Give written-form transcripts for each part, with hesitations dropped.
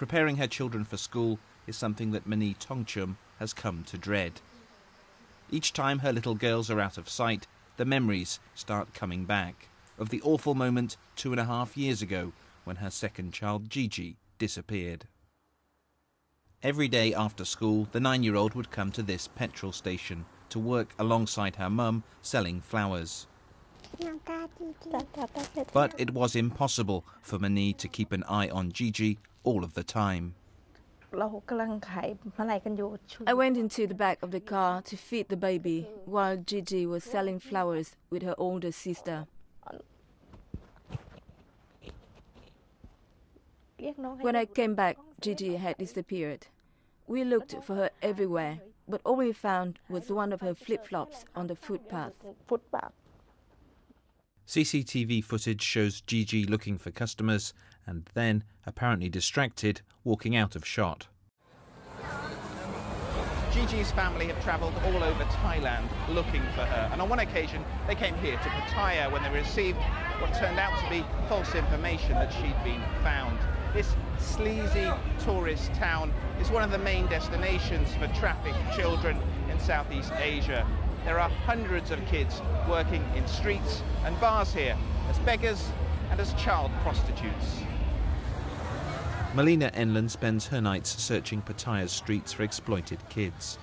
Preparing her children for school is something that Mani Tongchum has come to dread. Each time her little girls are out of sight, the memories start coming back of the awful moment 2.5 years ago when her second child, Gigi, disappeared. Every day after school, the 9-year-old would come to this petrol station to work alongside her mum selling flowers. But it was impossible for Mani to keep an eye on Gigi all of the time. I went into the back of the car to feed the baby while Gigi was selling flowers with her older sister. When I came back, Gigi had disappeared. We looked for her everywhere, but all we found was one of her flip-flops on the footpath. CCTV footage shows Gigi looking for customers and then, apparently distracted, walking out of shot. Gigi's family have travelled all over Thailand looking for her, and on one occasion they came here to Pattaya when they received what turned out to be false information that she'd been found. This sleazy tourist town is one of the main destinations for trafficked children in Southeast Asia. There are hundreds of kids working in streets and bars here as beggars and as child prostitutes. Melina Enlund spends her nights searching Pattaya's streets for exploited kids.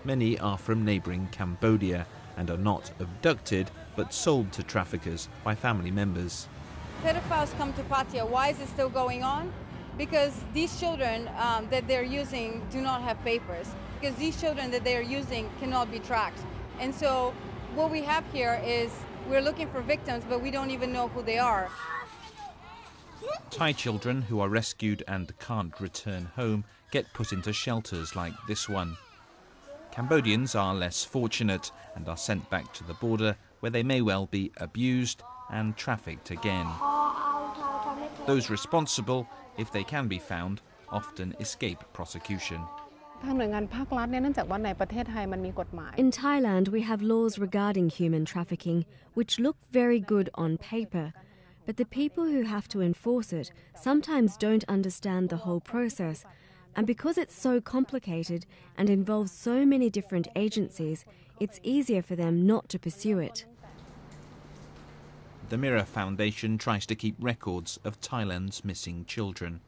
Many are from neighbouring Cambodia and are not abducted but sold to traffickers by family members. Pedophiles come to Pattaya. Why is it still going on? Because these children that they're using do not have papers. Because these children that they're using cannot be tracked. And so what we have here is we're looking for victims, but we don't even know who they are. Thai children who are rescued and can't return home get put into shelters like this one. Cambodians are less fortunate and are sent back to the border where they may well be abused and trafficked again. Those responsible, if they can be found, often escape prosecution. In Thailand, we have laws regarding human trafficking, which look very good on paper. But the people who have to enforce it sometimes don't understand the whole process. And because it's so complicated and involves so many different agencies, it's easier for them not to pursue it. The Mirror Foundation tries to keep records of Thailand's missing children.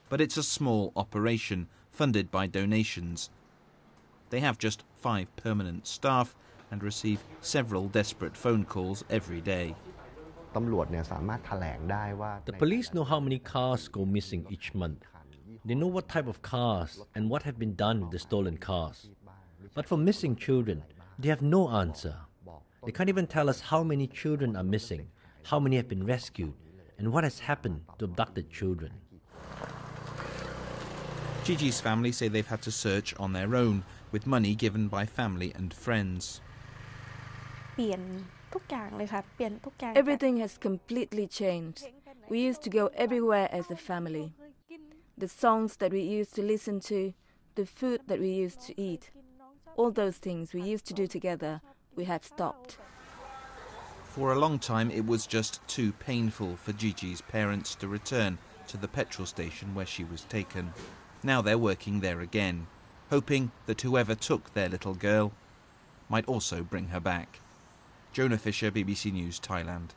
But it's a small operation, funded by donations. They have just 5 permanent staff and receive several desperate phone calls every day. The police know how many cars go missing each month. They know what type of cars and what have been done with the stolen cars. But for missing children, they have no answer. They can't even tell us how many children are missing, how many have been rescued, and what has happened to abducted children. Gigi's family say they've had to search on their own, with money given by family and friends. Everything has completely changed. We used to go everywhere as a family. The songs that we used to listen to, the food that we used to eat, all those things we used to do together, we have stopped. For a long time, it was just too painful for Gigi's parents to return to the petrol station where she was taken. Now they're working there again, hoping that whoever took their little girl might also bring her back. Jonah Fisher, BBC News, Thailand.